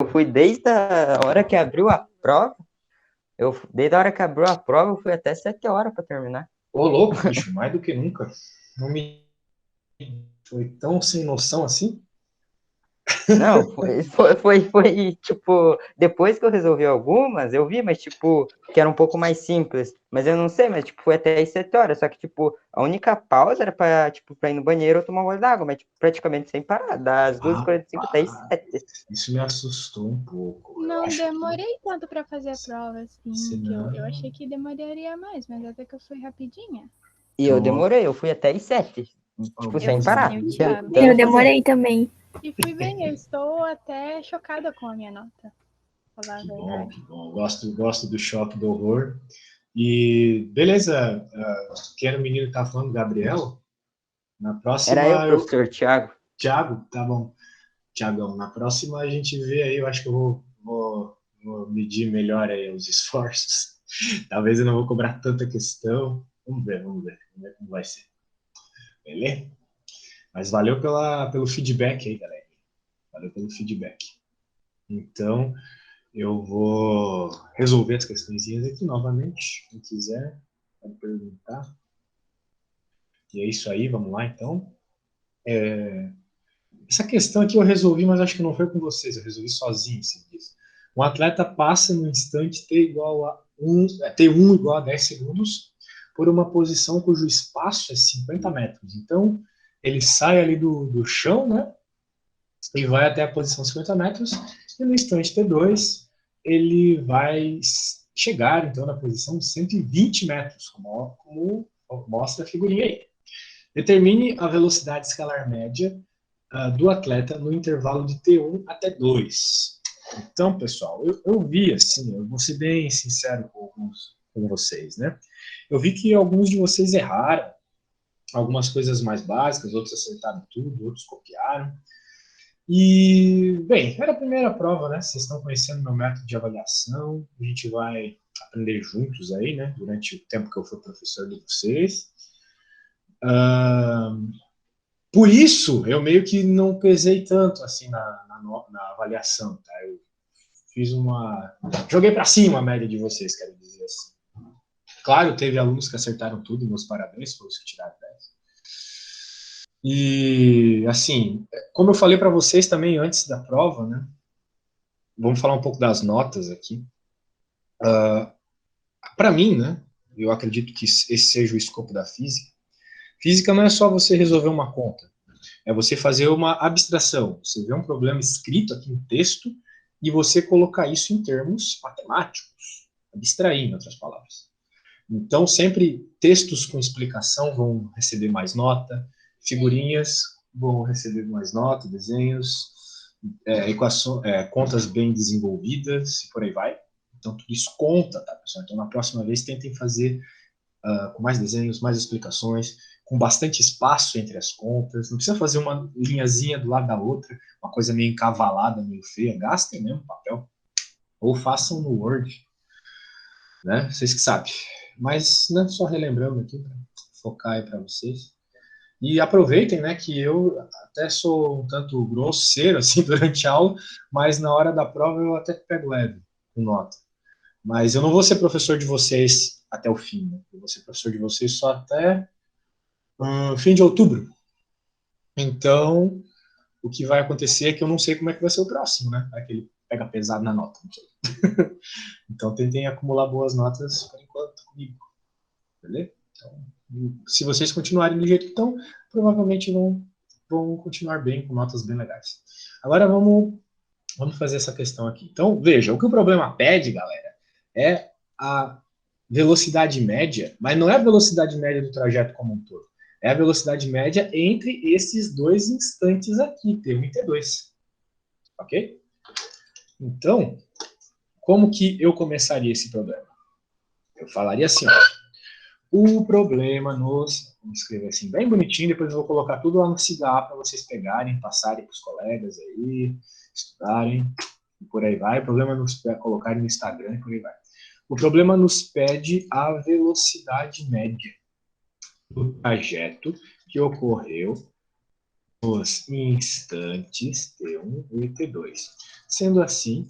Eu fui desde a hora que abriu a prova. Desde a hora que abriu a prova, eu fui até 7 horas para terminar. Ô, louco, bicho, mais do que nunca. Não me foi tão sem noção assim? Não, tipo, depois que eu resolvi algumas, eu vi, mas, tipo, que era um pouco mais simples. Mas eu não sei, mas, tipo, foi até as 7 horas. Só que, tipo, a única pausa era pra, tipo, pra ir no banheiro ou tomar um gole d'água, mas, tipo, praticamente sem parar, das 2h45 até as Rapaz, 7. isso me assustou um pouco. Eu Não acho que demorei tanto para fazer a prova, se assim, que eu não. achei que demoraria mais, mas até que eu fui rapidinha. E eu demorei, eu fui até as 7. Tipo, Eu sem fiz que parar, nem o Thiago. tentando Eu fazer. demorei também. E fui bem, eu estou até chocada com a minha nota, pra falar a Que bom, verdade. que bom. Gosto do choque do horror. E beleza, quem era o menino que estava falando, Gabriel? Na Era eu, próxima, professor Thiago. Thiago, tá bom. Thiagão, na próxima a gente vê aí, eu acho que eu vou medir melhor aí os esforços. Talvez eu não vou cobrar tanta questão. Vamos ver como vai ser. Beleza? Mas valeu pelo feedback aí, galera. Valeu pelo feedback. Então, eu vou resolver as questõezinhas aqui novamente. Quem quiser, pode perguntar. E é isso aí, vamos lá então. Essa questão aqui eu resolvi, mas acho que não foi com vocês, eu resolvi sozinho. Um atleta passa no instante T1 igual a 10 segundos por uma posição cujo espaço é 50 metros. Então, ele sai ali do chão, né? E vai até a posição 50 metros, e no instante T2 ele vai chegar, então, na posição 120 metros, como mostra a figurinha aí. Determine a velocidade escalar média do atleta no intervalo de T1 até 2. Então, pessoal, eu vi assim, eu vou ser bem sincero com vocês, né? Eu vi que alguns de vocês erraram, algumas coisas mais básicas, outros acertaram tudo, outros copiaram. E, bem, era a primeira prova, né? Vocês estão conhecendo meu método de avaliação, a gente vai aprender juntos aí, né? Durante o tempo que eu for professor de vocês. Por isso, eu meio que não pesei tanto assim na avaliação, tá? Eu fiz uma. Joguei para cima a média de vocês, quero dizer assim. Claro, teve alunos que acertaram tudo, meus parabéns, foram os que tiraram 10. E, assim, como eu falei para vocês também antes da prova, né? Vamos falar um pouco das notas aqui. Para mim, né? Eu acredito que esse seja o escopo da física. Física não é só você resolver uma conta. É você fazer uma abstração. Você vê um problema escrito aqui no texto e você colocar isso em termos matemáticos. Abstrair, em outras palavras. Então, sempre textos com explicação vão receber mais nota, figurinhas vão receber mais nota, desenhos, contas bem desenvolvidas e por aí vai. Então, tudo isso conta, tá, pessoal? Então, na próxima vez, tentem fazer com mais desenhos, mais explicações, com bastante espaço entre as contas. Não precisa fazer uma linhazinha do lado da outra, uma coisa meio encavalada, meio feia. Gastem mesmo papel. Ou façam no Word, né? Vocês que sabem. Mas, né, só relembrando aqui, para focar aí para vocês. E aproveitem, né, que eu até sou um tanto grosseiro, assim, durante a aula, mas na hora da prova eu até pego leve, com nota. Mas eu não vou ser professor de vocês até o fim, né? Eu vou ser professor de vocês só até fim de outubro. Então, o que vai acontecer é que eu não sei como é que vai ser o próximo, né? Vai que ele pega pesado na nota. Não sei. Então, tentem acumular boas notas por enquanto comigo. Beleza? Então, se vocês continuarem do jeito que estão, provavelmente vão continuar bem, com notas bem legais. Agora vamos fazer essa questão aqui. Então, veja, o que o problema pede, galera, é a velocidade média, mas não é a velocidade média do trajeto como um todo. É a velocidade média entre esses dois instantes aqui, T1 e T2. Ok? Então, como que eu começaria esse problema? Eu falaria assim, ó, o problema nos... Vamos escrever assim, bem bonitinho, depois eu vou colocar tudo lá no CIGA para vocês pegarem, passarem para os colegas aí, estudarem, e por aí vai. O problema nos colocarem no Instagram e por aí vai. O problema nos pede a velocidade média do trajeto que ocorreu os instantes T1 e T2. Sendo assim,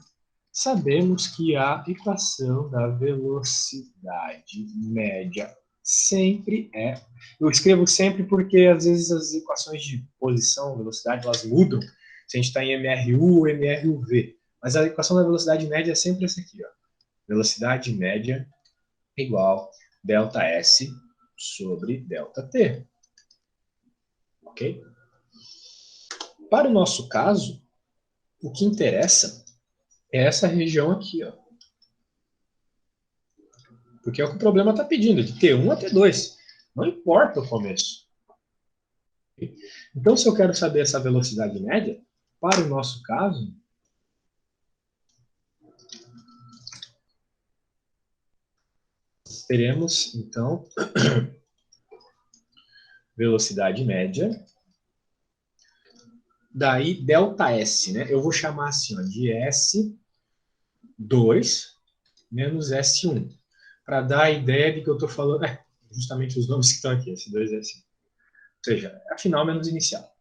sabemos que a equação da velocidade média sempre é... Eu escrevo sempre porque, às vezes, as equações de posição, velocidade, elas mudam. Se a gente está em MRU ou MRUV. Mas a equação da velocidade média é sempre essa aqui, ó. Velocidade média igual ΔS sobre ΔT. Ok? Para o nosso caso, o que interessa é essa região aqui, ó. Porque é o que o problema está pedindo, de T1 a T2. Não importa o começo. Então, se eu quero saber essa velocidade média, para o nosso caso, teremos, então, velocidade média, daí ΔS, né? Eu vou chamar assim, ó, de S2 menos S1, para dar a ideia de que eu estou falando, justamente os nomes que estão aqui, S2 e S1. Ou seja, a final menos inicial.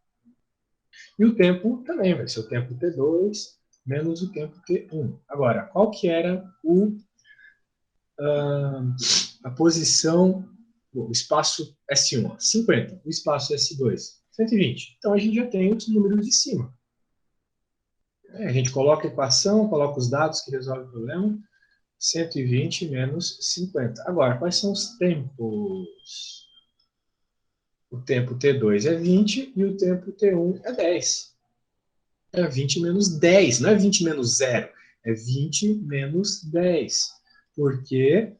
E o tempo também vai ser o tempo T2 menos o tempo T1. Agora, qual que era a posição, o espaço S1? 50. O espaço S2? 120. Então, a gente já tem os números de cima. A gente coloca a equação, coloca os dados que resolvem o problema. 120 menos 50. Agora, quais são os tempos? O tempo T2 é 20 e o tempo T1 é 10. É 20 menos 10, não é 20 menos 0, é 20 menos 10. Porque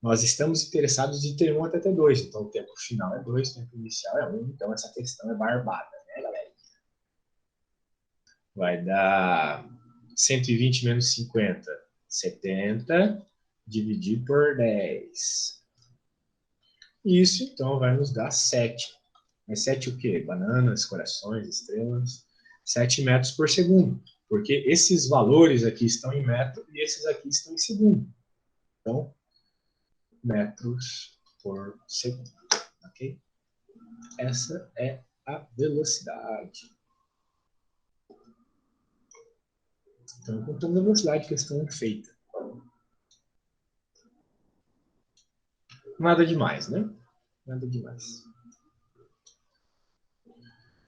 nós estamos interessados de T1 até T2, então o tempo final é 2, o tempo inicial é 1, então essa questão é barbada, né, galera? Vai dar 120 menos 50, 70, dividido por 10. Isso, então, vai nos dar 7. Mas 7 o quê? Bananas, corações, estrelas. 7 metros por segundo. Porque esses valores aqui estão em metro e esses aqui estão em segundo. Então, metros por segundo. Ok? Essa é a velocidade. Então, contando a velocidade, questão feita. Nada demais, né? Nada demais.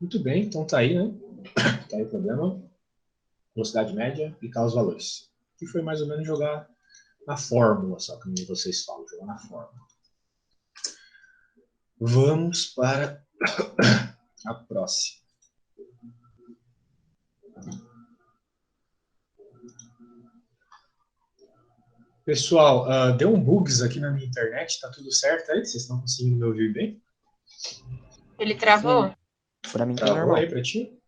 Muito bem, então tá aí, né? Tá aí o problema. Velocidade média, aplicar os valores. Que foi mais ou menos jogar na fórmula, só como vocês falam, jogar na fórmula. Vamos para a próxima. Pessoal, deu um bugs aqui na minha internet, tá tudo certo aí? Vocês estão conseguindo me ouvir bem? Ele travou? Sim. Pra mim tá Travou normal. aí pra ti?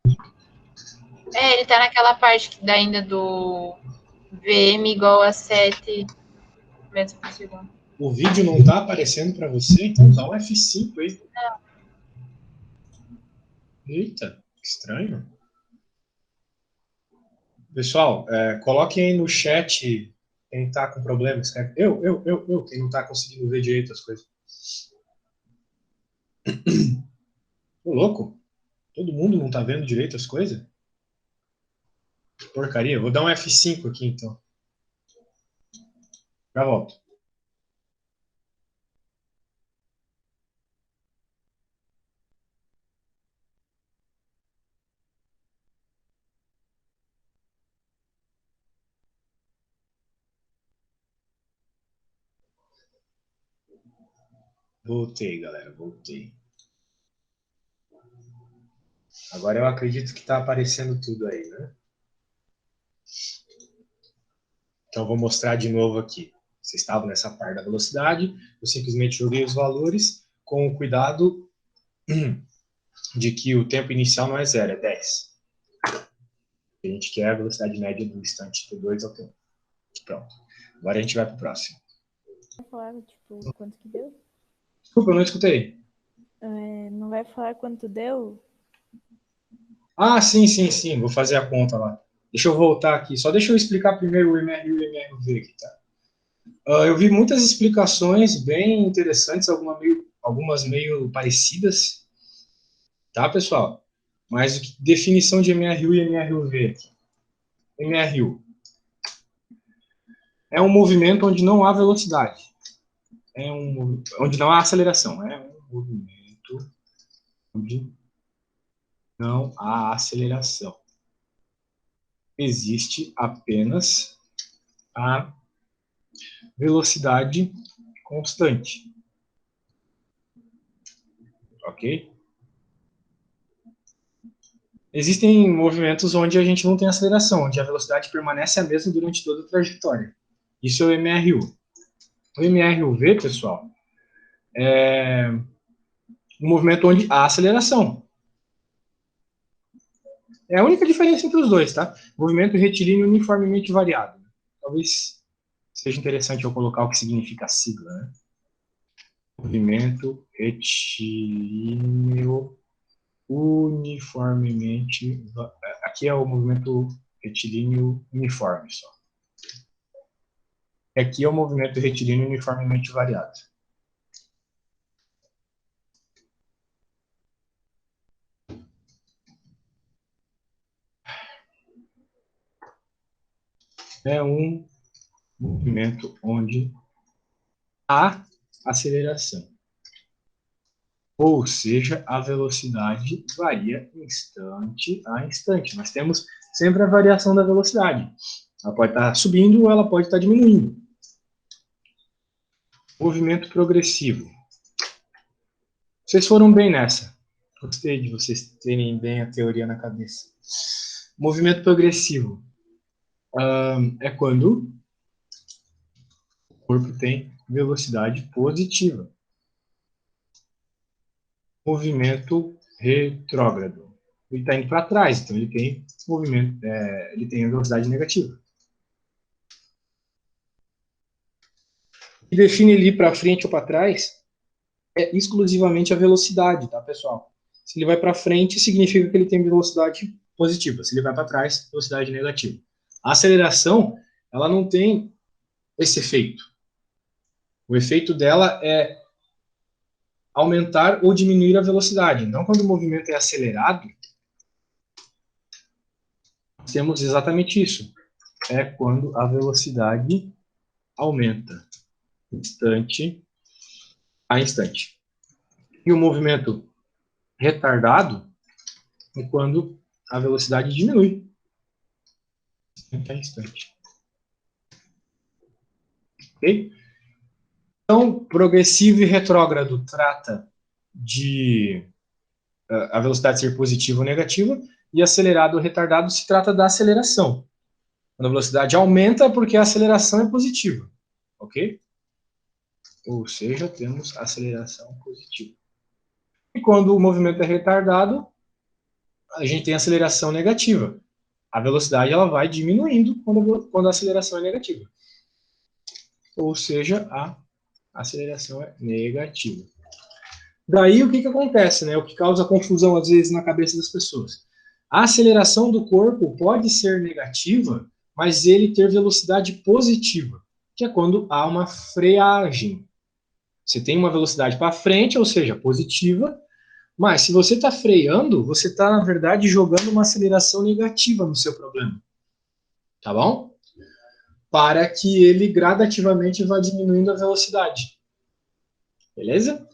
Ele tá naquela parte ainda do VM igual a 7 metros por segundo. O vídeo não tá aparecendo para você, então dá um F5 aí. Eita, que estranho. Pessoal, coloquem aí no chat quem tá com problema. Escreve eu, quem não tá conseguindo ver direito as coisas. Ô, louco, todo mundo não tá vendo direito as coisas? Que porcaria. Vou dar um F5 aqui, então. Já volto. Voltei, galera, voltei. Agora eu acredito que está aparecendo tudo aí, né? Então, vou mostrar de novo aqui. Vocês estavam nessa parte da velocidade, eu simplesmente joguei os valores com o cuidado de que o tempo inicial não é 0, é 10. A gente quer a velocidade média do instante T2 ao tempo. Pronto. Agora a gente vai para o próximo. Vai falar, tipo, quanto que deu? Desculpa, eu não escutei. Não vai falar quanto deu? Ah, sim. Vou fazer a conta lá. Deixa eu voltar aqui. Só deixa eu explicar primeiro o MR e o MRV aqui, tá? Eu vi muitas explicações bem interessantes, algumas meio parecidas. Tá, pessoal? Mas definição de MRU e MRUV aqui. MRU é um movimento onde não há velocidade. Onde não há aceleração. É um movimento onde não há aceleração. Existe apenas a velocidade constante. Ok? Existem movimentos onde a gente não tem aceleração, onde a velocidade permanece a mesma durante toda a trajetória. Isso é o MRU. O MRUV, pessoal, é um movimento onde há aceleração. É a única diferença entre os dois, tá? Movimento retilíneo uniformemente variado. Talvez seja interessante eu colocar o que significa a sigla, né? Movimento retilíneo uniformemente... Aqui é o movimento retilíneo uniforme, só. Aqui é o movimento retilíneo uniformemente variado. É um movimento onde há aceleração. Ou seja, a velocidade varia instante a instante. Nós temos sempre a variação da velocidade. Ela pode estar subindo ou ela pode estar diminuindo. Movimento progressivo. Vocês foram bem nessa. Gostei de vocês terem bem a teoria na cabeça. Movimento progressivo é quando o corpo tem velocidade positiva. Movimento retrógrado. Ele está indo para trás, então ele tem movimento, ele tem a velocidade negativa. O que define ele ir para frente ou para trás é exclusivamente a velocidade, tá, pessoal? Se ele vai para frente, significa que ele tem velocidade positiva. Se ele vai para trás, velocidade negativa. A aceleração, ela não tem esse efeito. O efeito dela é aumentar ou diminuir a velocidade. Então, quando o movimento é acelerado, nós temos exatamente isso. É quando a velocidade aumenta instante a instante. E o movimento retardado é quando a velocidade diminui instante a instante. Ok? Então, progressivo e retrógrado trata de a velocidade ser positiva ou negativa, e acelerado ou retardado se trata da aceleração. Quando a velocidade aumenta é porque a aceleração é positiva. Ok? Ou seja, temos aceleração positiva. E quando o movimento é retardado, a gente tem aceleração negativa. A velocidade ela vai diminuindo quando a aceleração é negativa. Ou seja, a aceleração é negativa. Daí o que acontece, né? O que causa confusão às vezes na cabeça das pessoas. A aceleração do corpo pode ser negativa, mas ele ter velocidade positiva, que é quando há uma freagem. Você tem uma velocidade para frente, ou seja, positiva, mas se você está freando, você está, na verdade, jogando uma aceleração negativa no seu problema. Tá bom? Para que ele gradativamente vá diminuindo a velocidade. Beleza?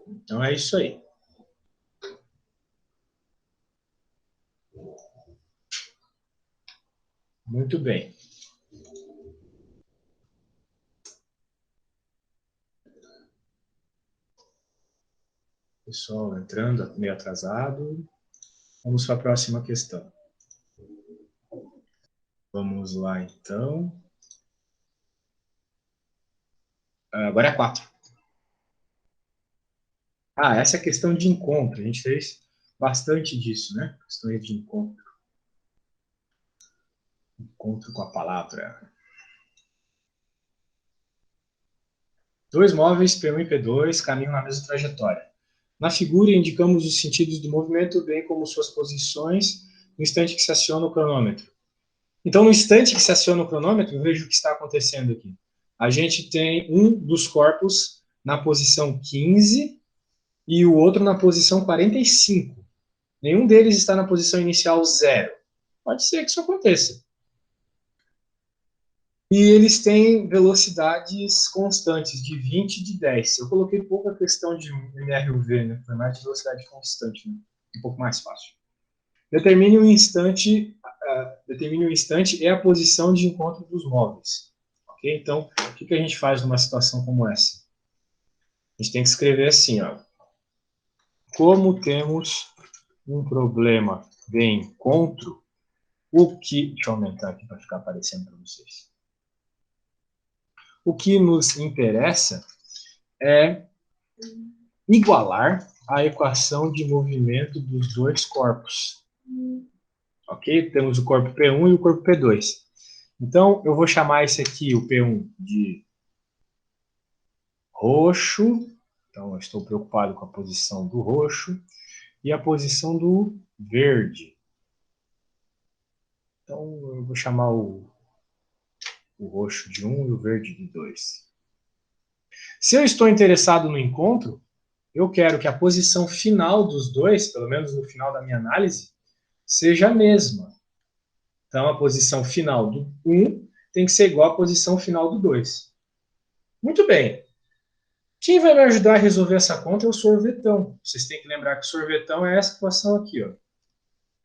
Então é isso aí. Muito bem. Pessoal entrando, meio atrasado. Vamos para a próxima questão. Vamos lá, então. Agora é 4. Essa é a questão de encontro. A gente fez bastante disso, né? Questões de encontro. Encontro com a palavra. Dois móveis, P1 e P2, caminham na mesma trajetória. Na figura, indicamos os sentidos do movimento, bem como suas posições, no instante que se aciona o cronômetro. Então, no instante que se aciona o cronômetro, veja o que está acontecendo aqui. A gente tem um dos corpos na posição 15 e o outro na posição 45. Nenhum deles está na posição inicial 0. Pode ser que isso aconteça. E eles têm velocidades constantes, de 20 e de 10. Eu coloquei pouca questão de MRUV, né? Foi mais de velocidade constante, né? Um pouco mais fácil. Determine o instante é a posição de encontro dos móveis. Ok? Então, o que a gente faz numa situação como essa? A gente tem que escrever assim, ó. Como temos um problema de encontro, deixa eu aumentar aqui para ficar aparecendo para vocês. O que nos interessa é igualar a equação de movimento dos dois corpos. Ok? Temos o corpo P1 e o corpo P2. Então, eu vou chamar esse aqui, o P1, de roxo. Então, eu estou preocupado com a posição do roxo. E a posição do verde. Então, eu vou chamar o roxo de 1 e o verde de 2. Se eu estou interessado no encontro, eu quero que a posição final dos dois, pelo menos no final da minha análise, seja a mesma. Então, a posição final do 1 tem que ser igual à posição final do 2. Muito bem. Quem vai me ajudar a resolver essa conta é o sorvetão. Vocês têm que lembrar que o sorvetão é essa equação aqui, ó.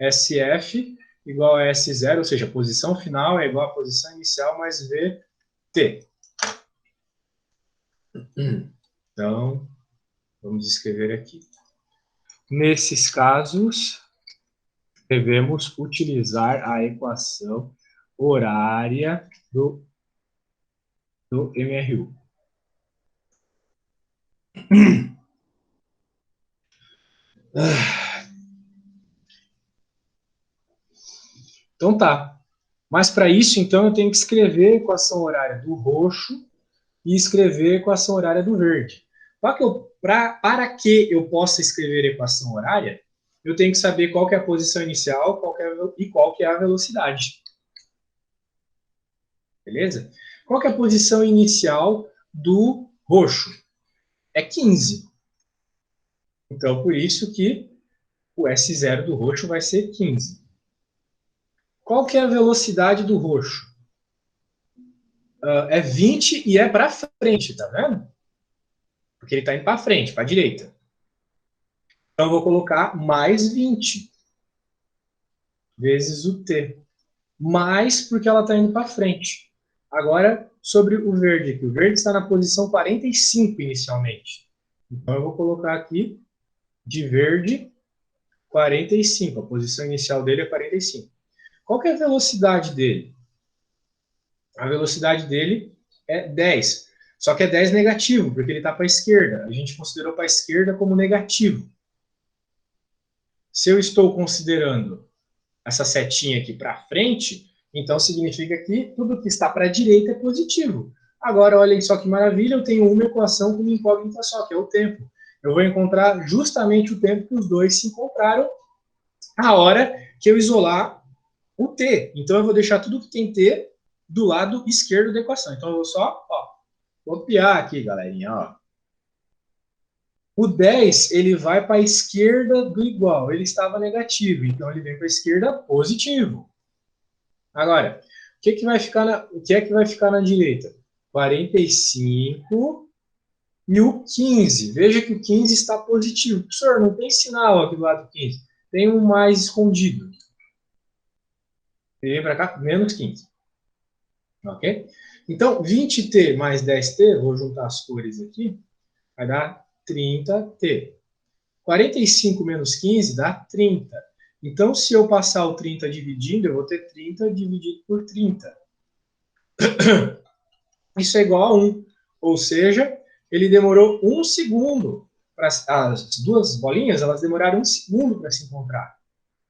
SF igual a S0, ou seja, a posição final é igual à posição inicial mais VT. Então, vamos escrever aqui. Nesses casos, devemos utilizar a equação horária do MRU. Então tá. Mas para isso, então, eu tenho que escrever a equação horária do roxo e escrever a equação horária do verde. Para que eu possa escrever a equação horária, eu tenho que saber qual que é a posição inicial e qual que é a velocidade. Beleza? Qual que é a posição inicial do roxo? É 15. Então, por isso que o S0 do roxo vai ser 15. Qual que é a velocidade do roxo? É 20 e é para frente, tá vendo? Porque ele está indo para frente, para a direita. Então, eu vou colocar mais 20 vezes o T. Mais porque ela está indo para frente. Agora, sobre o verde aqui. O verde está na posição 45 inicialmente. Então, eu vou colocar aqui de verde 45. A posição inicial dele é 45. Qual que é a velocidade dele? A velocidade dele é 10. Só que é 10 negativo, porque ele está para a esquerda. A gente considerou para a esquerda como negativo. Se eu estou considerando essa setinha aqui para frente, então significa que tudo que está para a direita é positivo. Agora, olhem só que maravilha, eu tenho uma equação com uma incógnita só, que é o tempo. Eu vou encontrar justamente o tempo que os dois se encontraram a hora que eu isolar o T. Então, eu vou deixar tudo que tem T do lado esquerdo da equação. Então, eu vou só copiar aqui, galerinha. Ó. O 10, ele vai para a esquerda do igual. Ele estava negativo, então ele vem para a esquerda positivo. Agora, o que é que vai ficar na direita? 45 e o 15. Veja que o 15 está positivo. Professor, não tem sinal aqui do lado do 15. Tem um mais escondido. Ele vem para cá, menos 15. Ok? Então, 20T mais 10T, vou juntar as cores aqui, vai dar 30T. 45 menos 15 dá 30. Então, se eu passar o 30 dividindo, eu vou ter 30 dividido por 30. Isso é igual a 1. Ou seja, ele demorou 1 segundo. As duas bolinhas, elas demoraram 1 segundo para se encontrar.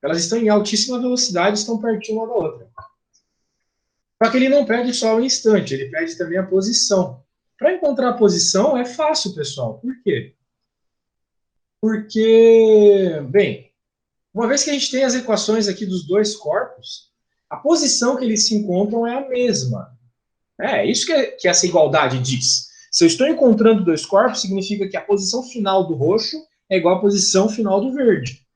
Elas estão em altíssima velocidade, estão pertinho uma da outra. Só que ele não perde só o instante, ele perde também a posição. Para encontrar a posição é fácil, pessoal. Por quê? Porque, bem, uma vez que a gente tem as equações aqui dos dois corpos, a posição que eles se encontram é a mesma. É isso que essa igualdade diz. Se eu estou encontrando dois corpos, significa que a posição final do roxo é igual à posição final do verde.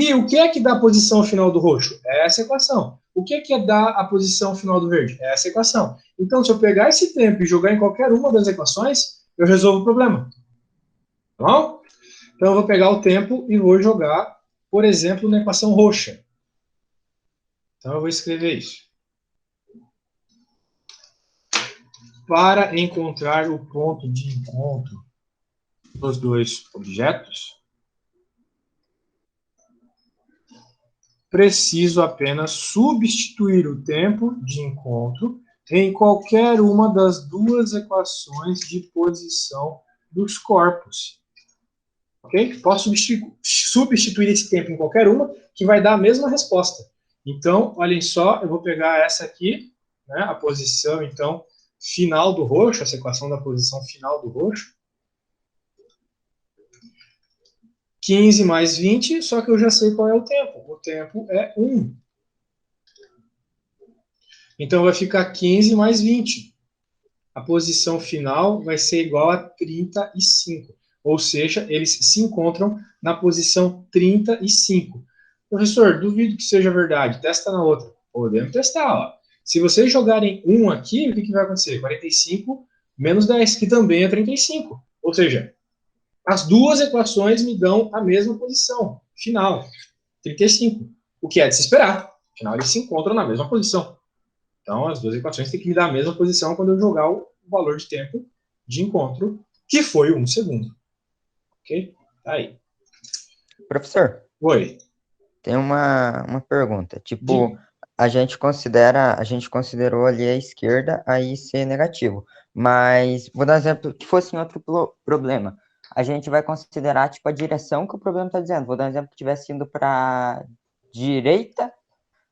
E o que é que dá a posição final do roxo? É essa equação. O que é que dá a posição final do verde? É essa equação. Então, se eu pegar esse tempo e jogar em qualquer uma das equações, eu resolvo o problema. Tá bom? Então, eu vou pegar o tempo e vou jogar, por exemplo, na equação roxa. Então, eu vou escrever isso. Para encontrar o ponto de encontro dos dois objetos, preciso apenas substituir o tempo de encontro em qualquer uma das duas equações de posição dos corpos. Ok? Posso substituir esse tempo em qualquer uma, que vai dar a mesma resposta. Então, olhem só, eu vou pegar essa aqui, né, a posição, então, final do roxo, essa equação da posição final do roxo. 15 mais 20, só que eu já sei qual é o tempo. O tempo é 1. Então, vai ficar 15 mais 20. A posição final vai ser igual a 35. Ou seja, eles se encontram na posição 35. Professor, duvido que seja verdade. Testa na outra. Podemos testar. Ó. Se vocês jogarem 1 aqui, o que vai acontecer? 45 menos 10, que também é 35. Ou seja, as duas equações me dão a mesma posição final, 35. O que é de se esperar. Afinal, eles se encontram na mesma posição. Então, as duas equações têm que me dar a mesma posição quando eu jogar o valor de tempo de encontro, que foi 1 segundo. Ok? Tá aí. Professor, Oi. tem uma pergunta. Tipo, Diga. a gente considerou ali a esquerda aí ser negativo. Mas, vou dar um exemplo que fosse em outro problema. A gente vai considerar, tipo, a direção que o problema está dizendo. Vou dar um exemplo que tivesse indo para direita.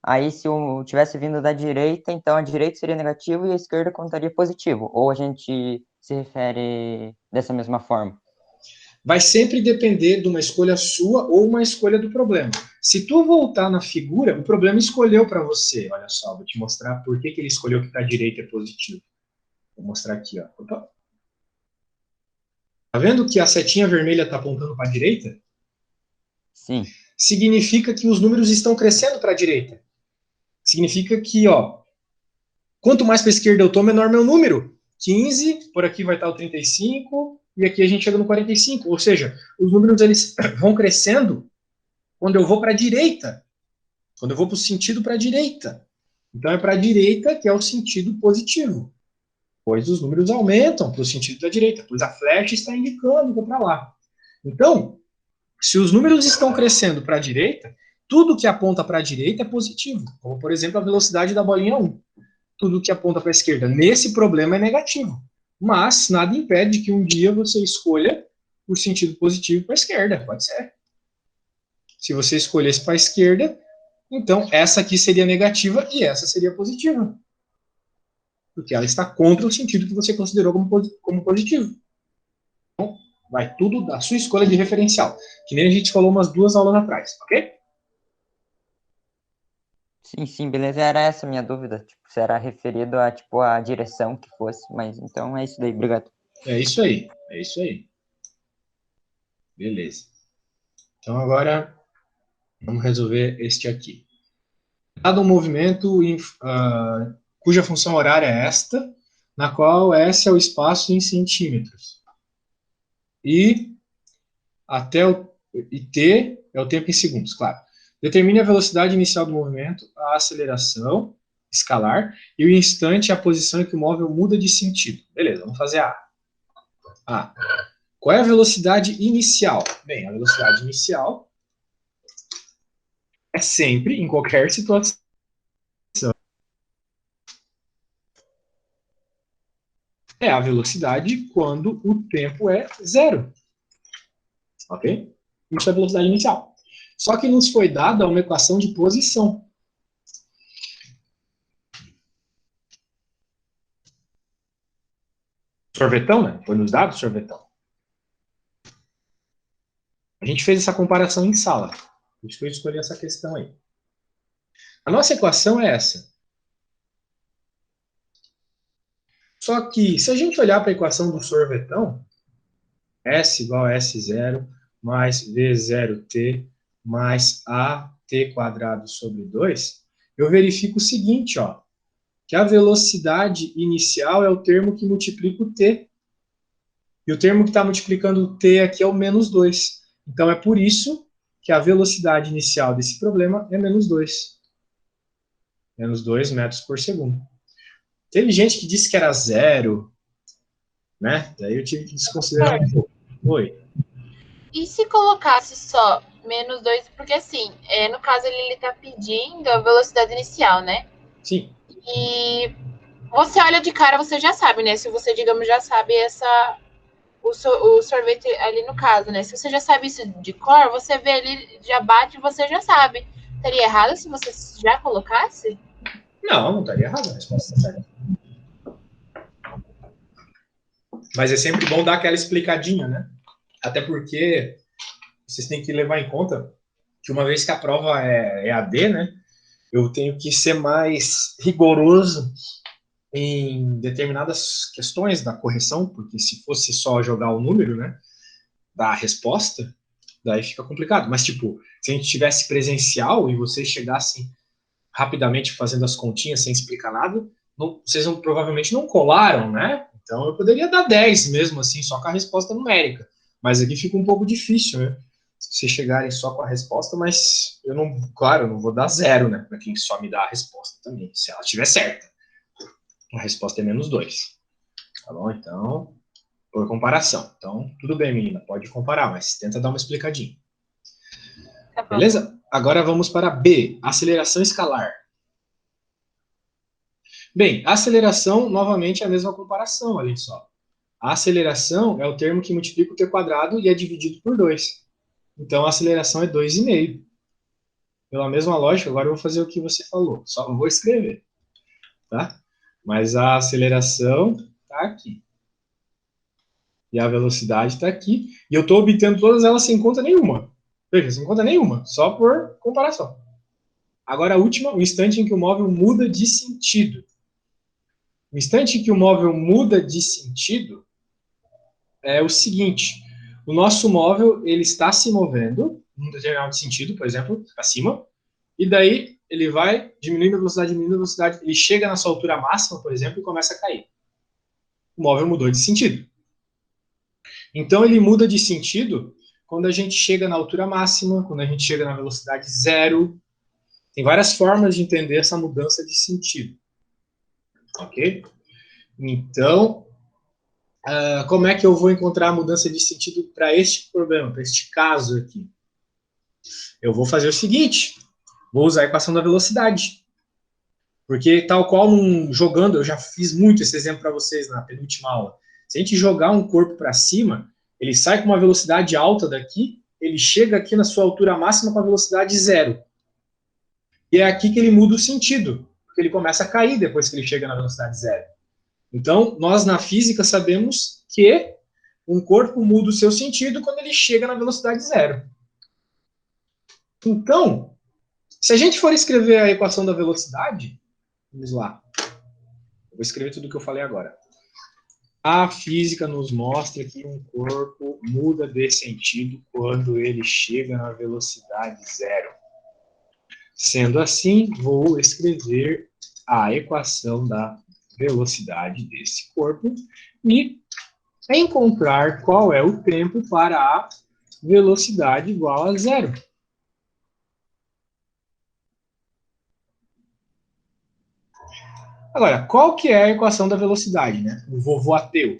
Aí, se o tivesse vindo da direita, então a direita seria negativo e a esquerda contaria positivo. Ou a gente se refere dessa mesma forma? Vai sempre depender de uma escolha sua ou uma escolha do problema. Se tu voltar na figura, o problema escolheu para você. Olha só, vou te mostrar por que ele escolheu que para a direita é positivo. Vou mostrar aqui, ó. Opa. Tá vendo que a setinha vermelha está apontando para a direita? Sim. Significa que os números estão crescendo para a direita. Significa que, ó, quanto mais para a esquerda eu estou, menor meu número. 15, por aqui vai estar o 35, e aqui a gente chega no 45. Ou seja, os números eles vão crescendo quando eu vou para a direita. Quando eu vou para o sentido para a direita. Então é para a direita que é o sentido positivo. Pois os números aumentam para o sentido da direita, pois a flecha está indicando que é para lá. Então, se os números estão crescendo para a direita, tudo que aponta para a direita é positivo. Como, por exemplo, a velocidade da bolinha 1. Tudo que aponta para a esquerda nesse problema é negativo. Mas nada impede que um dia você escolha o sentido positivo para a esquerda. Pode ser. Se você escolhesse para a esquerda, então essa aqui seria negativa e essa seria positiva. Porque ela está contra o sentido que você considerou como positivo. Então, vai tudo da sua escolha de referencial. Que nem a gente falou umas 2 aulas atrás, ok? Sim, beleza. Era essa a minha dúvida. Tipo, se era referido a, tipo, a direção que fosse. Mas então é isso daí. Obrigado. É isso aí. É isso aí. Beleza. Então agora vamos resolver este aqui. Dado um movimento cuja função horária é esta, na qual S é o espaço em centímetros. E T é o tempo em segundos, claro. Determine a velocidade inicial do movimento, a aceleração escalar e o instante, a posição em que o móvel muda de sentido. Beleza, vamos fazer A. Qual é a velocidade inicial? Bem, a velocidade inicial é sempre, em qualquer situação, é a velocidade quando o tempo é 0. Ok? Isso é a velocidade inicial. Só que nos foi dada uma equação de posição. Sorvetão, né? Foi nos dado sorvetão. A gente fez essa comparação em sala. Por isso que eu escolhi essa questão aí. A nossa equação é essa. Só que, se a gente olhar para a equação do sorvetão, S igual a S0 mais V0T mais AT² sobre 2, eu verifico o seguinte, ó, que a velocidade inicial é o termo que multiplica o t. E o termo que está multiplicando o t aqui é o menos 2. Então, é por isso que a velocidade inicial desse problema é menos 2. Menos 2 metros por segundo. Teve gente que disse que era zero, né? Daí eu tive que desconsiderar um pouco. Oi. E se colocasse só menos 2, porque assim, no caso ele está pedindo a velocidade inicial, né? Sim. E você olha de cara, você já sabe, né? Se você, digamos, já sabe o sorvete ali no caso, né? Se você já sabe isso de cor, você vê ali, já bate, você já sabe. Estaria errado se você já colocasse? Não, não estaria errado, a resposta está certa. Mas é sempre bom dar aquela explicadinha, né? Até porque vocês têm que levar em conta que uma vez que a prova é EAD, né? Eu tenho que ser mais rigoroso em determinadas questões da correção, porque se fosse só jogar o número, né, da resposta, daí fica complicado. Mas, tipo, se a gente tivesse presencial e vocês chegassem rapidamente fazendo as continhas sem explicar nada, vocês provavelmente não colaram, né? Então eu poderia dar 10 mesmo assim, só com a resposta numérica. Mas aqui fica um pouco difícil, né? Se vocês chegarem só com a resposta, mas eu não, claro, eu não vou dar 0, né? Para quem só me dá a resposta também, se ela estiver certa. A resposta é menos 2. Tá bom? Então, por comparação. Então, tudo bem, menina, pode comparar, mas tenta dar uma explicadinha. Tá bom. Beleza? Agora vamos para B, aceleração escalar. Bem, aceleração, novamente, é a mesma comparação, olha só. A aceleração é o termo que multiplica o t² e é dividido por 2. Então, a aceleração é 2,5. Pela mesma lógica, agora eu vou fazer o que você falou. Só não vou escrever. Tá? Mas a aceleração está aqui. E a velocidade está aqui. E eu estou obtendo todas elas sem conta nenhuma. Veja, sem conta nenhuma. Só por comparação. Agora, a última, o instante em que o móvel muda de sentido. O instante em que o móvel muda de sentido é o seguinte. O nosso móvel, ele está se movendo num determinado sentido, por exemplo, para cima. E daí, ele vai diminuindo a velocidade. Ele chega na sua altura máxima, por exemplo, e começa a cair. O móvel mudou de sentido. Então, ele muda de sentido quando a gente chega na altura máxima, quando a gente chega na velocidade zero. Tem várias formas de entender essa mudança de sentido. Ok? Então, como é que eu vou encontrar a mudança de sentido para este problema, para este caso aqui? Eu vou fazer o seguinte, vou usar a equação da velocidade. Porque tal qual jogando, eu já fiz muito esse exemplo para vocês na penúltima aula. Se a gente jogar um corpo para cima, ele sai com uma velocidade alta daqui, ele chega aqui na sua altura máxima com a velocidade zero. E é aqui que ele muda o sentido, porque ele começa a cair depois que ele chega na velocidade zero. Então, nós na física sabemos que um corpo muda o seu sentido quando ele chega na velocidade zero. Então, se a gente for escrever a equação da velocidade, vamos lá. Eu vou escrever tudo o que eu falei agora. A física nos mostra que um corpo muda de sentido quando ele chega na velocidade zero. Sendo assim, vou escrever a equação da velocidade desse corpo e encontrar qual é o tempo para a velocidade igual a zero. Agora, qual que é a equação da velocidade, né? O vovô ateu.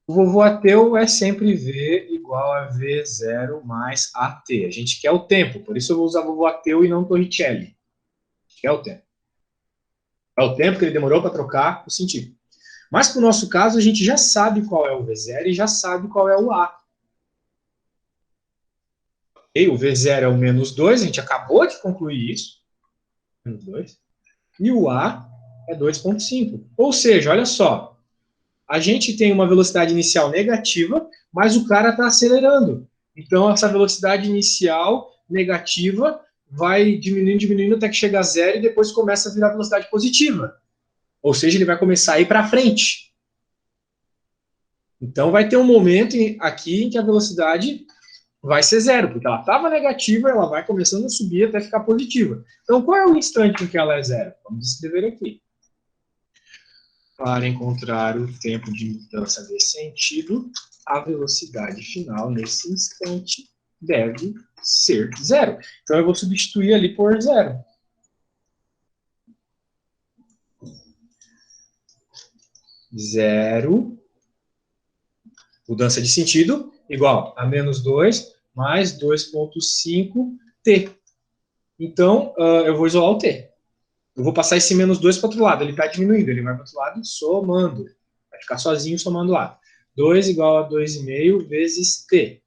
O vovô ateu é sempre V igual a V0 mais AT. A gente quer o tempo, por isso eu vou usar vovô ateu e não Torricelli. É o tempo. É o tempo que ele demorou para trocar o sentido. Mas, para o nosso caso, a gente já sabe qual é o V0 e já sabe qual é o A. E o V0 é o menos 2, a gente acabou de concluir isso. Menos 2. E o A é 2,5. Ou seja, olha só, a gente tem uma velocidade inicial negativa, mas o cara está acelerando. Então, essa velocidade inicial negativa vai diminuindo até que chega a zero e depois começa a virar velocidade positiva. Ou seja, ele vai começar a ir para frente. Então, vai ter um momento aqui em que a velocidade vai ser zero, porque ela estava negativa, ela vai começando a subir até ficar positiva. Então, qual é o instante em que ela é zero? Vamos escrever aqui. Para encontrar o tempo de mudança desse sentido, a velocidade final nesse instante deve ser zero. Então, eu vou substituir ali por zero. Zero, mudança de sentido, igual a menos 2 mais 2,5t. Então, eu vou isolar o t. Eu vou passar esse menos 2 para o outro lado. Ele está diminuindo, ele vai para o outro lado somando. Vai ficar sozinho somando lá. 2 igual a 2,5 vezes t.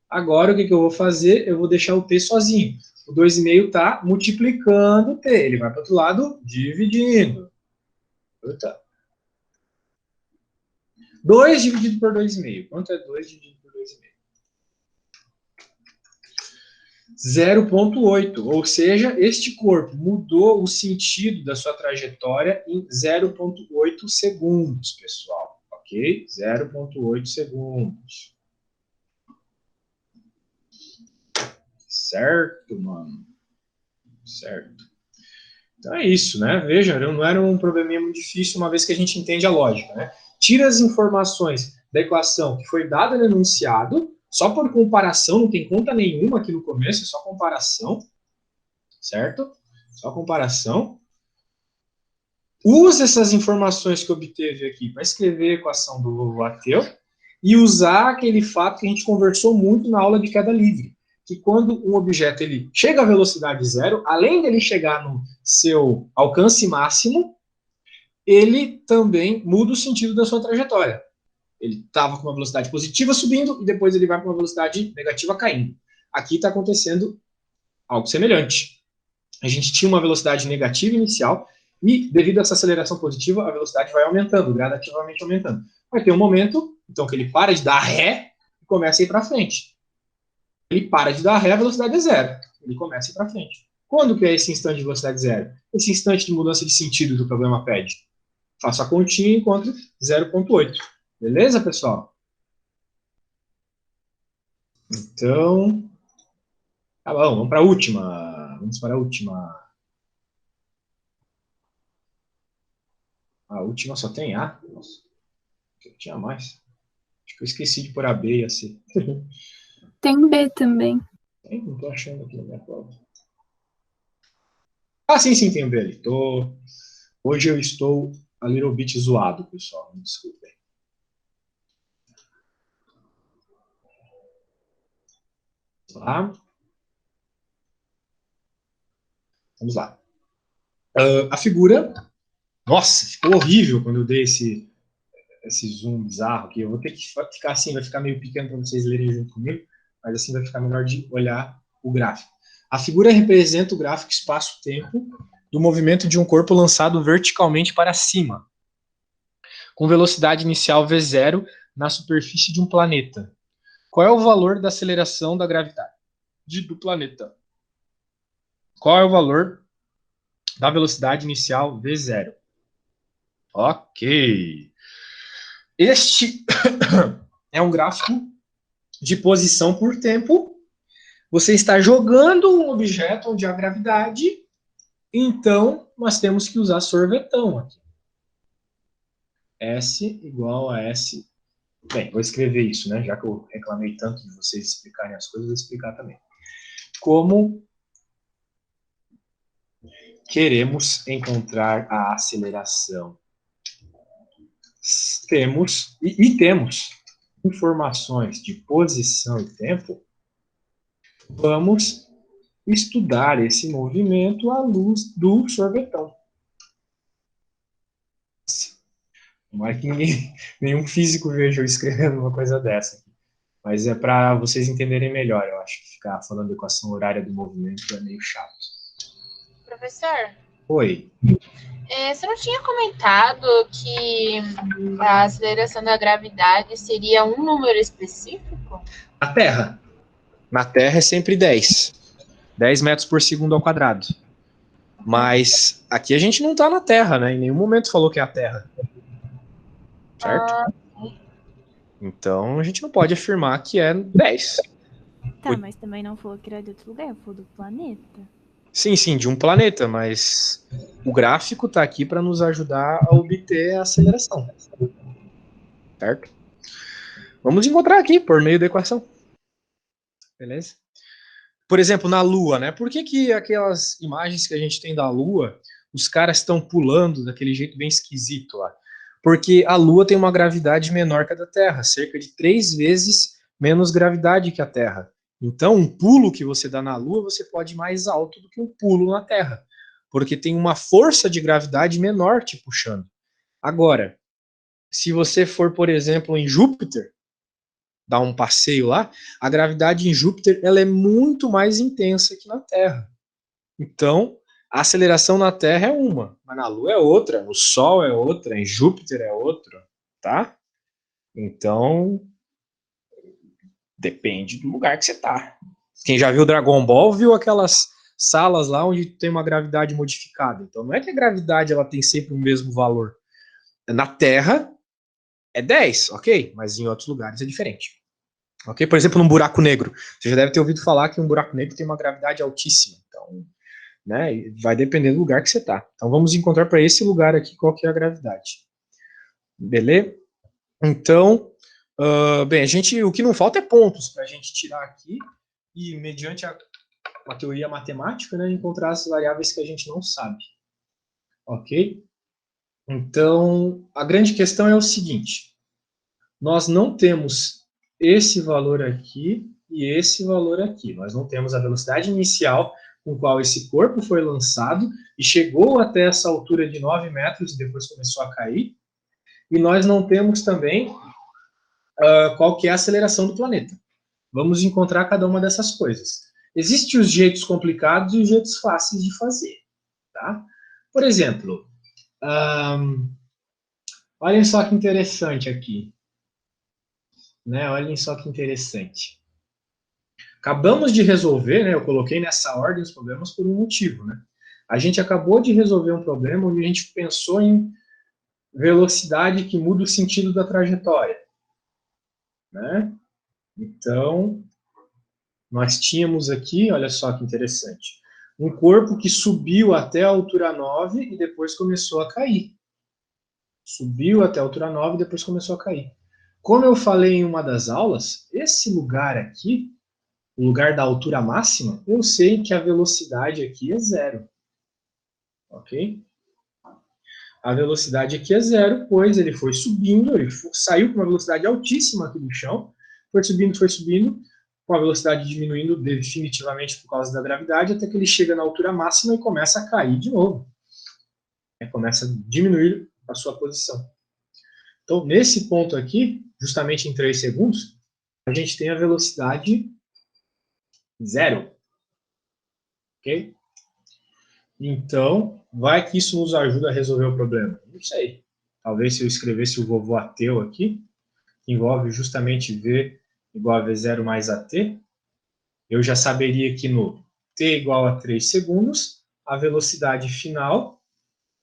Agora, o que eu vou fazer? Eu vou deixar o t sozinho. O 2,5 está multiplicando o t. Ele vai para o outro lado dividindo. Tá. 2 dividido por 2,5. Quanto é 2 dividido por 2,5? 0,8. Ou seja, este corpo mudou o sentido da sua trajetória em 0,8 segundos, pessoal. Ok? 0,8 segundos. Certo, mano? Certo. Então é isso, né? Veja, não era um probleminha muito difícil, uma vez que a gente entende a lógica, né? Tira as informações da equação que foi dada no enunciado, só por comparação, não tem conta nenhuma aqui no começo, é só comparação, certo? Só comparação. Usa essas informações que obteve aqui para escrever a equação do Lavoisier e usar aquele fato que a gente conversou muito na aula de queda livre, que quando um objeto ele chega à velocidade zero, além dele chegar no seu alcance máximo, ele também muda o sentido da sua trajetória. Ele estava com uma velocidade positiva subindo e depois ele vai para uma velocidade negativa caindo. Aqui está acontecendo algo semelhante. A gente tinha uma velocidade negativa inicial e, devido a essa aceleração positiva, a velocidade vai aumentando, gradativamente aumentando. Vai ter um momento, então, que ele para de dar ré e começa a ir para frente. Ele para de dar ré, a velocidade é zero. Ele começa a ir para frente. Quando que é esse instante de velocidade zero? Esse instante de mudança de sentido que o problema pede. Faço a continha e encontro 0,8. Beleza, pessoal? Então, tá bom, vamos para a última. Vamos para a última. A última só tem A? Nossa, eu tinha mais. Acho que eu esqueci de pôr a B e a C. Tem B também. Tem? Não tô achando aqui na minha prova. Ah, sim, tem o B ali. Hoje eu estou a little bit zoado, pessoal. Me desculpem. Tá? Vamos lá. A figura... Nossa, ficou horrível quando eu dei esse zoom bizarro aqui. Eu vou ter que ficar assim, vai ficar meio pequeno para vocês lerem junto comigo, mas assim vai ficar melhor de olhar o gráfico. A figura representa o gráfico espaço-tempo do movimento de um corpo lançado verticalmente para cima, com velocidade inicial v0 na superfície de um planeta. Qual é o valor da aceleração da gravidade do planeta? Qual é o valor da velocidade inicial v0? Ok. Este é um gráfico de posição por tempo. Você está jogando um objeto onde há gravidade, então nós temos que usar sorvetão aqui. S igual a S. Bem, vou escrever isso, né? Já que eu reclamei tanto de vocês explicarem as coisas, vou explicar também. Como queremos encontrar a aceleração? Temos informações de posição e tempo, vamos estudar esse movimento à luz do sorvetão. Não é que nenhum físico veja eu escrevendo uma coisa dessa. Mas é para vocês entenderem melhor. Eu acho que ficar falando equação horária do movimento é meio chato. Professor? Oi. Você não tinha comentado que a aceleração da gravidade seria um número específico? Na Terra. Na Terra é sempre 10. 10 metros por segundo ao quadrado. Mas aqui a gente não está na Terra, né? Em nenhum momento falou que é a Terra. Certo? Então a gente não pode afirmar que é 10. Tá, mas também não falou que era de outro lugar, falou do planeta. Sim, de um planeta, mas o gráfico está aqui para nos ajudar a obter a aceleração. Certo? Vamos encontrar aqui por meio da equação. Beleza? Por exemplo, na Lua, né? Por que aquelas imagens que a gente tem da Lua, os caras estão pulando daquele jeito bem esquisito lá? Porque a Lua tem uma gravidade menor que a da Terra, cerca de 3 vezes menos gravidade que a Terra. Então, um pulo que você dá na Lua, você pode ir mais alto do que um pulo na Terra, porque tem uma força de gravidade menor te puxando. Agora, se você for, por exemplo, em Júpiter, dar um passeio lá, a gravidade em Júpiter ela é muito mais intensa que na Terra. Então, a aceleração na Terra é uma, mas na Lua é outra, no Sol é outra, em Júpiter é outra, tá? Então, depende do lugar que você tá. Quem já viu Dragon Ball viu aquelas salas lá onde tem uma gravidade modificada. Então, não é que a gravidade ela tem sempre o mesmo valor. Na Terra é 10, ok? Mas em outros lugares é diferente. Ok? Por exemplo, num buraco negro. Você já deve ter ouvido falar que um buraco negro tem uma gravidade altíssima. Então, né, vai depender do lugar que você está. Então, vamos encontrar para esse lugar aqui qual que é a gravidade. Beleza? Então, bem, o que não falta é pontos para a gente tirar aqui e, mediante uma teoria matemática, né, encontrar as variáveis que a gente não sabe. Ok? Então, a grande questão é o seguinte. Nós não temos esse valor aqui e esse valor aqui. Nós não temos a velocidade inicial com qual esse corpo foi lançado e chegou até essa altura de 9 metros e depois começou a cair. E nós não temos também qual que é a aceleração do planeta. Vamos encontrar cada uma dessas coisas. Existem os jeitos complicados e os jeitos fáceis de fazer. Tá? Por exemplo, olhem só que interessante aqui. Né? Olhem só que interessante. Acabamos de resolver, né? Eu coloquei nessa ordem os problemas por um motivo, né? A gente acabou de resolver um problema onde a gente pensou em velocidade que muda o sentido da trajetória, né? Então, nós tínhamos aqui, olha só que interessante, um corpo que subiu até a altura 9 e depois começou a cair. Subiu até a altura 9 e depois começou a cair. Como eu falei em uma das aulas, esse lugar aqui, o lugar da altura máxima, eu sei que a velocidade aqui é zero. Ok? A velocidade aqui é zero, pois ele foi subindo, saiu com uma velocidade altíssima aqui do chão, foi subindo, com a velocidade diminuindo definitivamente por causa da gravidade, até que ele chega na altura máxima e começa a cair de novo. Começa a diminuir a sua posição. Então, nesse ponto aqui, justamente em 3 segundos, a gente tem a velocidade zero. Ok? Então, vai que isso nos ajuda a resolver o problema. Não sei. Talvez se eu escrevesse o vovô ateu aqui, que envolve justamente V igual a V0 mais AT, eu já saberia que no T igual a 3 segundos, a velocidade final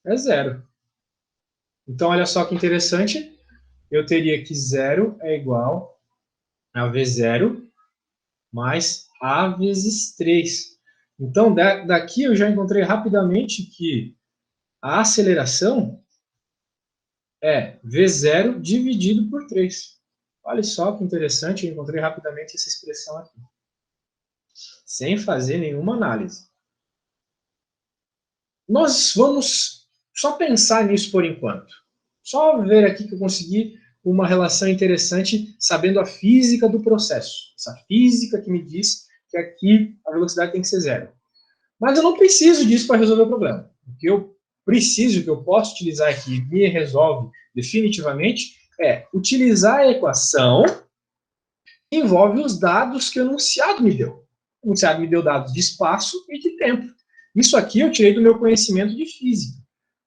é zero. Então, olha só que interessante. Eu teria que 0 é igual a V0 mais A vezes 3. Então, daqui eu já encontrei rapidamente que a aceleração é V0 dividido por 3. Olha só que interessante, eu encontrei rapidamente essa expressão aqui. Sem fazer nenhuma análise. Nós vamos só pensar nisso por enquanto. Só ver aqui que eu consegui uma relação interessante sabendo a física do processo. Essa física que me diz que aqui a velocidade tem que ser zero. Mas eu não preciso disso para resolver o problema. O que eu preciso, que eu posso utilizar aqui e me resolve definitivamente, é utilizar a equação que envolve os dados que o enunciado me deu. O enunciado me deu dados de espaço e de tempo. Isso aqui eu tirei do meu conhecimento de física.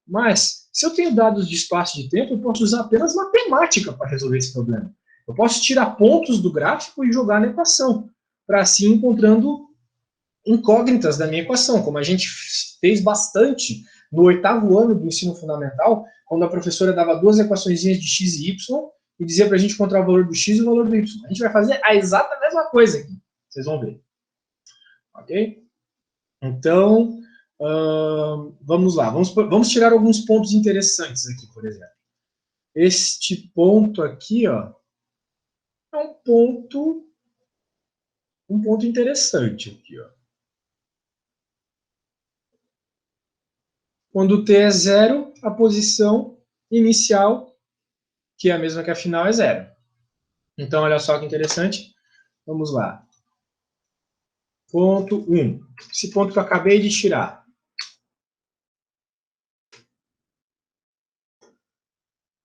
Mas, se eu tenho dados de espaço e de tempo, eu posso usar apenas matemática para resolver esse problema. Eu posso tirar pontos do gráfico e jogar na equação, para assim encontrando incógnitas da minha equação, como a gente fez bastante no 8º ano do ensino fundamental, quando a professora dava 2 equaçõezinhas de x e y e dizia para a gente encontrar o valor do x e o valor do y. A gente vai fazer a exata mesma coisa aqui. Vocês vão ver. Ok? Então, vamos lá. Vamos tirar alguns pontos interessantes aqui, por exemplo. Este ponto aqui, ó, é um ponto interessante aqui, ó. Quando t é 0, a posição inicial, que é a mesma que a final, é 0. Então, olha só que interessante. Vamos lá. Ponto 1. Esse ponto que eu acabei de tirar.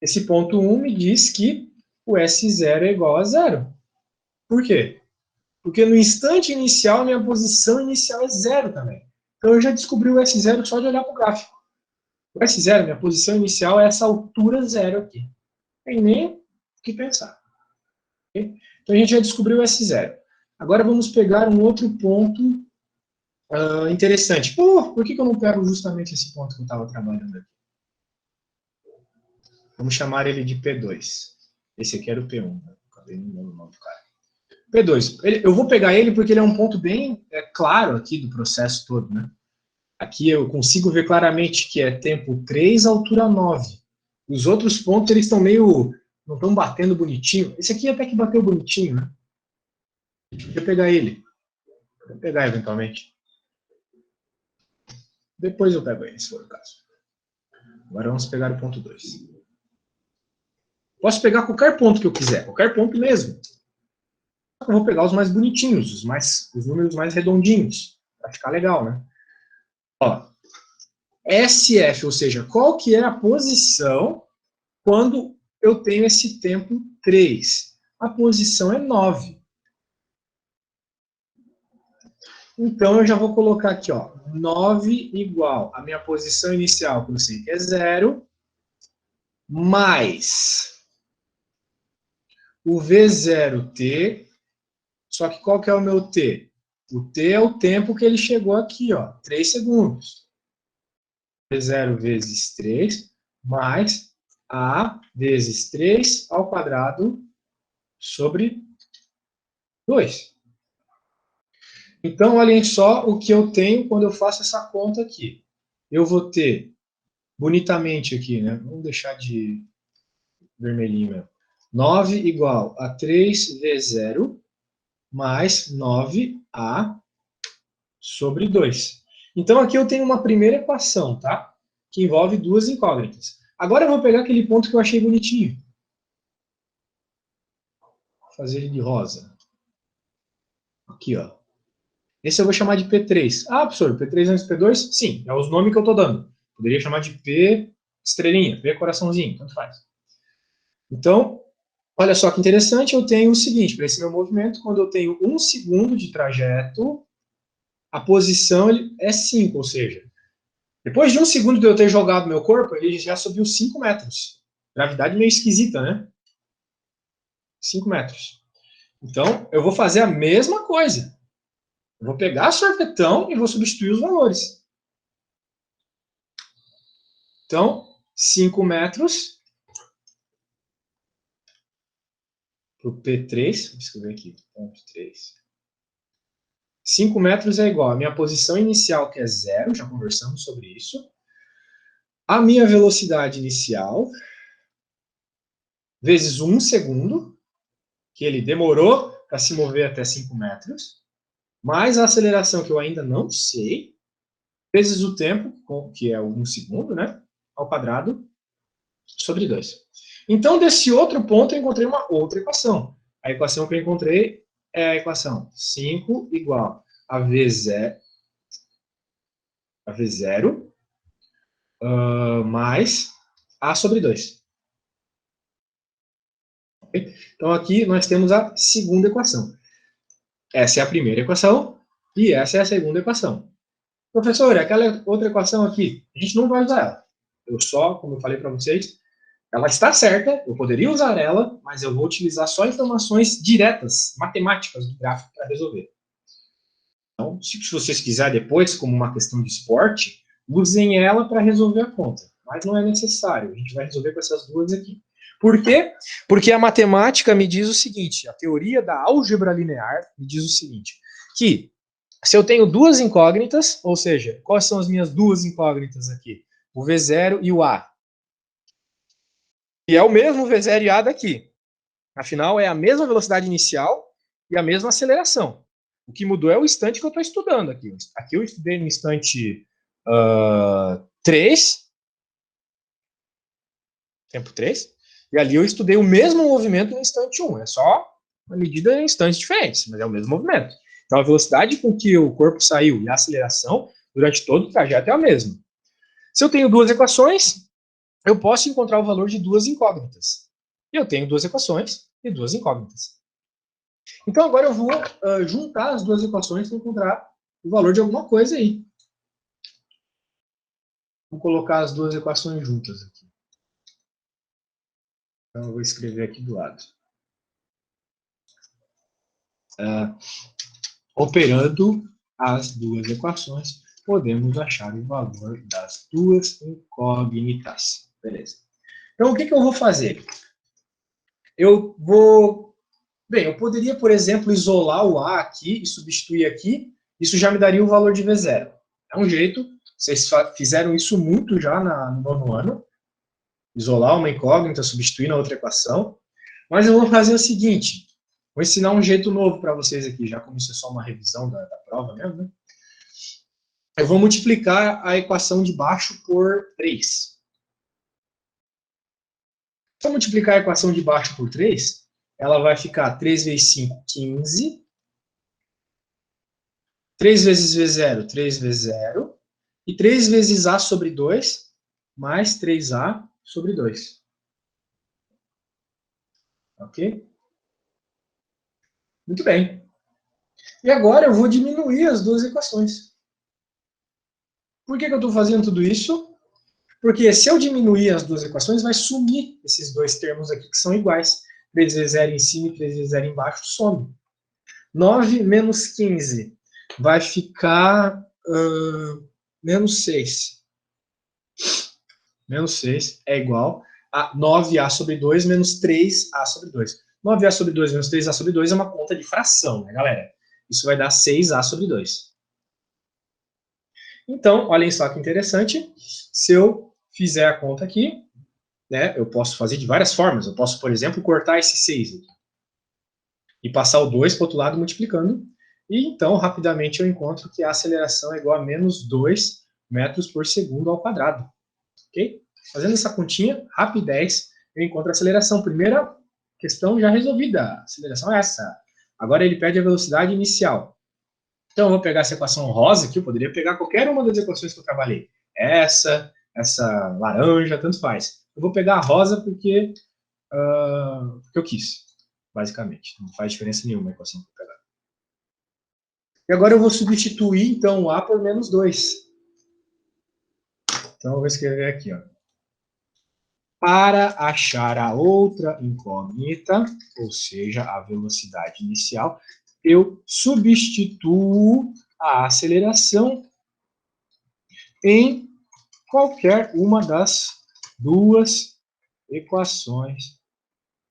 Esse ponto 1 me diz que o S0 é igual a 0. Por quê? Porque no instante inicial, a minha posição inicial é 0 também. Então, eu já descobri o S0 só de olhar para o gráfico. O S0, minha posição inicial, é essa altura 0 aqui. Não tem nem o que pensar. Okay? Então, a gente já descobriu o S0. Agora, vamos pegar um outro ponto interessante. Por que eu não pego justamente esse ponto que eu estava trabalhando aqui? Vamos chamar ele de P2. Esse aqui era o P1. Né? Acabei não dando o nome do cara. P2. Eu vou pegar ele porque ele é um ponto bem claro aqui do processo todo. Né? Aqui eu consigo ver claramente que é tempo 3, altura 9. Os outros pontos, eles estão meio... não estão batendo bonitinho. Esse aqui até que bateu bonitinho, né? Deixa eu pegar ele. Vou pegar eventualmente. Depois eu pego ele, se for o caso. Agora vamos pegar o ponto 2. Posso pegar qualquer ponto que eu quiser, qualquer ponto mesmo. Só que eu vou pegar os mais bonitinhos, os números mais redondinhos, para ficar legal, né? Ó, SF, ou seja, qual que é a posição quando eu tenho esse tempo 3? A posição é 9. Então, eu já vou colocar aqui, ó, 9 igual a minha posição inicial, que eu sei que é 0, mais o V0t, só que qual que é o meu t? O t é o tempo que ele chegou aqui, ó, 3 segundos. V0 vezes 3, mais a vezes 3 ao quadrado sobre 2. Então, olhem só o que eu tenho quando eu faço essa conta aqui. Eu vou ter, bonitamente aqui, né? Vamos deixar de vermelhinho mesmo. 9 igual a 3V0 mais 9A sobre 2. Então, aqui eu tenho uma primeira equação, tá? Que envolve duas incógnitas. Agora eu vou pegar aquele ponto que eu achei bonitinho. Vou fazer ele de rosa. Aqui, ó. Esse eu vou chamar de P3. Ah, professor, P3 antes de P2? Sim, é os nomes que eu estou dando. Poderia chamar de P estrelinha, P coraçãozinho, tanto faz. Então, olha só que interessante, eu tenho o seguinte, para esse meu movimento, quando eu tenho 1 segundo de trajeto, a posição é 5, ou seja, depois de 1 segundo de eu ter jogado meu corpo, ele já subiu 5 metros. Gravidade meio esquisita, né? 5 metros. Então, eu vou fazer a mesma coisa. Eu vou pegar sorvetão e vou substituir os valores. Então, 5 metros para o P3, vou escrever aqui, ponto 3. 5 metros é igual a minha posição inicial, que é 0, já conversamos sobre isso. A minha velocidade inicial, vezes 1 segundo, que ele demorou para se mover até 5 metros, mais a aceleração, que eu ainda não sei, vezes o tempo, que é 1 segundo, né, ao quadrado, sobre 2. Então, desse outro ponto, eu encontrei uma outra equação. A equação que eu encontrei é a equação 5 igual a V0, mais A sobre 2. Okay? Então, aqui nós temos a segunda equação. Essa é a primeira equação e essa é a segunda equação. Professor, aquela outra equação aqui, a gente não vai usar ela. Eu só, como eu falei para vocês, ela está certa, eu poderia usar ela, mas eu vou utilizar só informações diretas, matemáticas do gráfico para resolver. Então, se vocês quiserem depois, como uma questão de esporte, usem ela para resolver a conta. Mas não é necessário, a gente vai resolver com essas duas aqui. Por quê? Porque a matemática me diz o seguinte, a teoria da álgebra linear me diz o seguinte, que se eu tenho duas incógnitas, ou seja, quais são as minhas duas incógnitas aqui? O V0 e o A. E é o mesmo V0 e A daqui. Afinal, é a mesma velocidade inicial e a mesma aceleração. O que mudou é o instante que eu estou estudando aqui. Aqui eu estudei no instante 3, tempo 3, e ali eu estudei o mesmo movimento no instante 1. É só uma medida em instantes diferentes, mas é o mesmo movimento. Então, a velocidade com que o corpo saiu e a aceleração durante todo o trajeto é a mesma. Se eu tenho duas equações, eu posso encontrar o valor de duas incógnitas. E eu tenho duas equações e duas incógnitas. Então, agora eu vou juntar as duas equações para encontrar o valor de alguma coisa aí. Vou colocar as duas equações juntas aqui. Então, eu vou escrever aqui do lado. Operando as duas equações, podemos achar o valor das duas incógnitas. Beleza. Então, o que eu vou fazer? Eu poderia, por exemplo, isolar o A aqui e substituir aqui. Isso já me daria o valor de V0. É um jeito, vocês fizeram isso muito já no nono ano. Isolar uma incógnita, substituir na outra equação. Mas eu vou fazer o seguinte. Vou ensinar um jeito novo para vocês aqui, já como isso é só uma revisão da prova mesmo, né? Eu vou multiplicar a equação de baixo por 3. Se eu multiplicar a equação de baixo por 3, ela vai ficar 3 vezes 5, 15. 3 vezes V0, 3 vezes 0. E 3 vezes A sobre 2, mais 3A sobre 2. Ok? Muito bem. E agora eu vou diminuir as duas equações. Por que eu estou fazendo tudo isso? Porque se eu diminuir as duas equações, vai sumir esses dois termos aqui que são iguais. 3 vezes 0 em cima e 3 vezes 0 embaixo some. 9 menos 15 vai ficar menos 6. Menos 6 é igual a 9A sobre 2 menos 3A sobre 2. 9A sobre 2 menos 3A sobre 2 é uma conta de fração, né, galera? Isso vai dar 6A sobre 2. Então, olhem só que interessante. Se eu fizer a conta aqui, né, eu posso fazer de várias formas. Eu posso, por exemplo, cortar esse 6 aqui. E passar o 2 para o outro lado multiplicando. E então, rapidamente, eu encontro que a aceleração é igual a menos 2 metros por segundo ao quadrado. Ok? Fazendo essa continha, rapidez, eu encontro a aceleração. Primeira questão já resolvida. A aceleração é essa. Agora ele pede a velocidade inicial. Então, eu vou pegar essa equação rosa aqui, eu poderia pegar qualquer uma das equações que eu trabalhei. Essa laranja, tanto faz. Eu vou pegar a rosa porque eu quis, basicamente. Não faz diferença nenhuma a equação que eu pegar. E agora eu vou substituir, então, o A por menos 2. Então, eu vou escrever aqui, ó. Para achar a outra incógnita, ou seja, a velocidade inicial, eu substituo a aceleração em qualquer uma das duas equações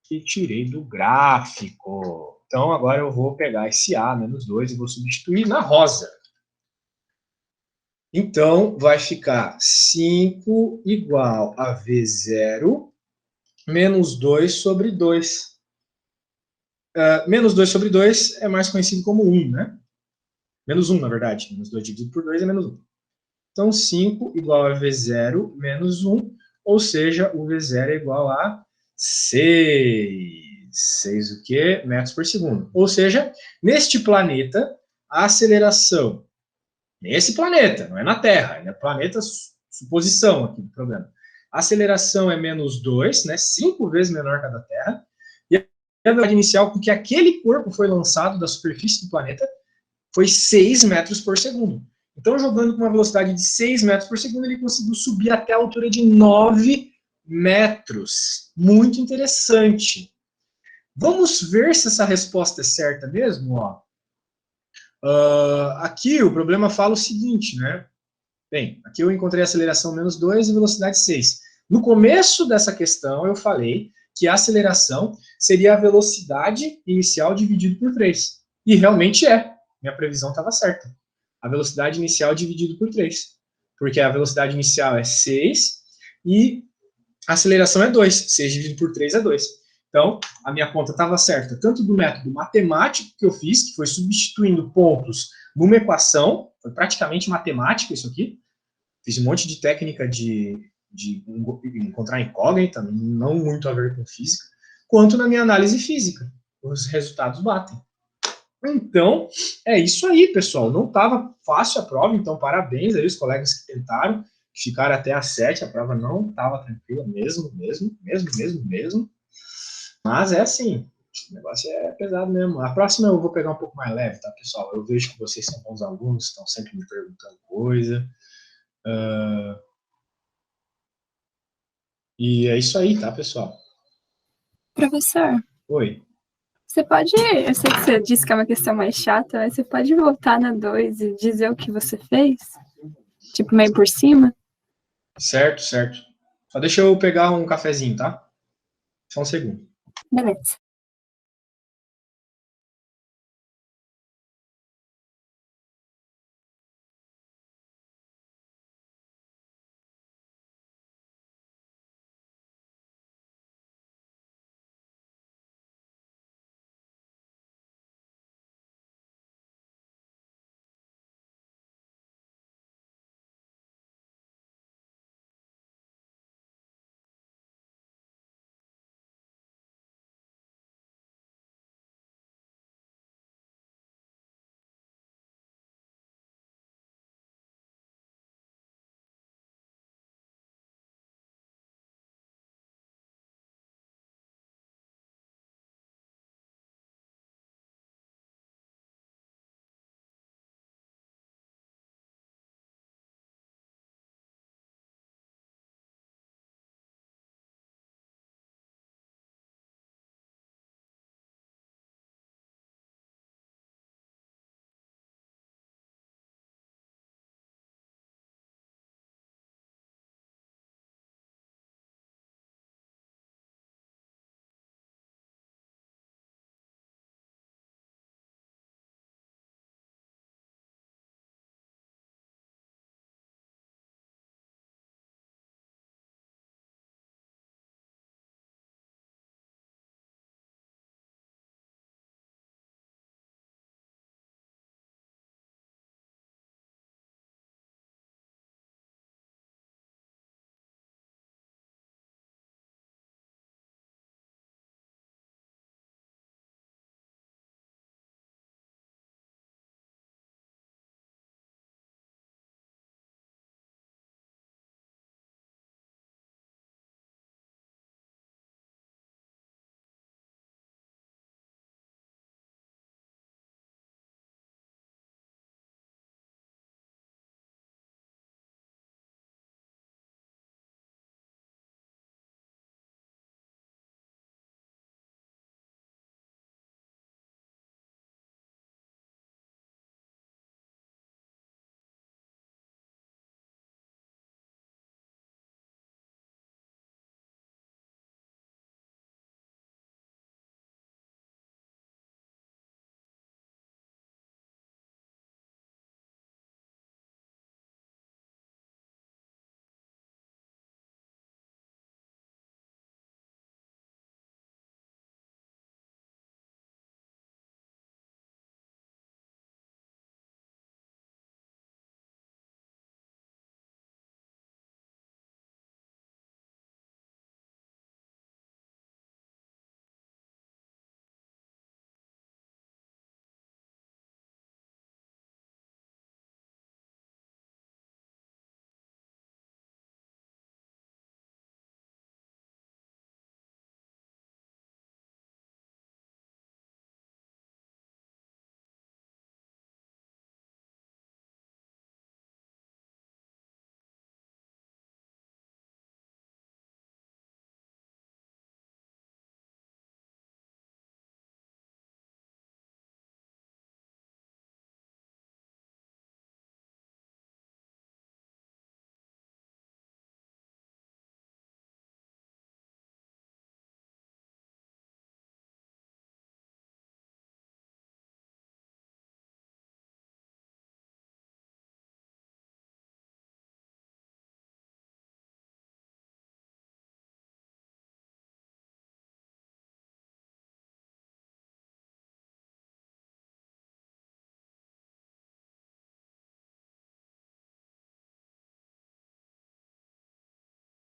que tirei do gráfico. Então, agora eu vou pegar esse A menos 2 e vou substituir na rosa. Então, vai ficar 5 igual a V0 menos 2 sobre 2. Menos 2 sobre 2 é mais conhecido como 1, né? Menos 1, na verdade. Menos 2 dividido por 2 é menos 1. Então, 5 igual a V0 menos 1, ou seja, o V0 é igual a 6. 6 o quê? Metros por segundo. Ou seja, neste planeta, a aceleração, nesse planeta, não é na Terra, é no planeta suposição aqui do problema. A aceleração é menos 2, né? 5 vezes menor que a da Terra. E a velocidade inicial, porque aquele corpo foi lançado da superfície do planeta, foi 6 metros por segundo. Então, jogando com uma velocidade de 6 metros por segundo, ele conseguiu subir até a altura de 9 metros. Muito interessante. Vamos ver se essa resposta é certa mesmo, ó. Aqui o problema fala o seguinte, né? Bem, aqui eu encontrei a aceleração menos 2 e velocidade 6. No começo dessa questão, eu falei que a aceleração seria a velocidade inicial dividido por 3. E realmente é. Minha previsão estava certa. A velocidade inicial dividido por 3. Porque a velocidade inicial é 6 e a aceleração é 2. 6 dividido por 3 é 2. Então, a minha conta estava certa, tanto do método matemático que eu fiz, que foi substituindo pontos numa equação, foi praticamente matemática isso aqui. Fiz um monte de técnica de encontrar incógnita, não muito a ver com física, quanto na minha análise física. Os resultados batem. Então, é isso aí, pessoal. Não estava fácil a prova, então parabéns aí os colegas que tentaram, que ficaram até às 7, a prova não estava tranquila mesmo. Mas é assim, o negócio é pesado mesmo. A próxima eu vou pegar um pouco mais leve, tá, pessoal? Eu vejo que vocês são bons alunos, estão sempre me perguntando coisa. E é isso aí, tá, pessoal? Professor, Oi. você pode, eu sei que você disse que é uma questão mais chata, mas você pode voltar na 2 e dizer o que você fez? Tipo, meio por cima? Certo. Só deixa eu pegar um cafezinho, tá? Só um segundo. Beleza.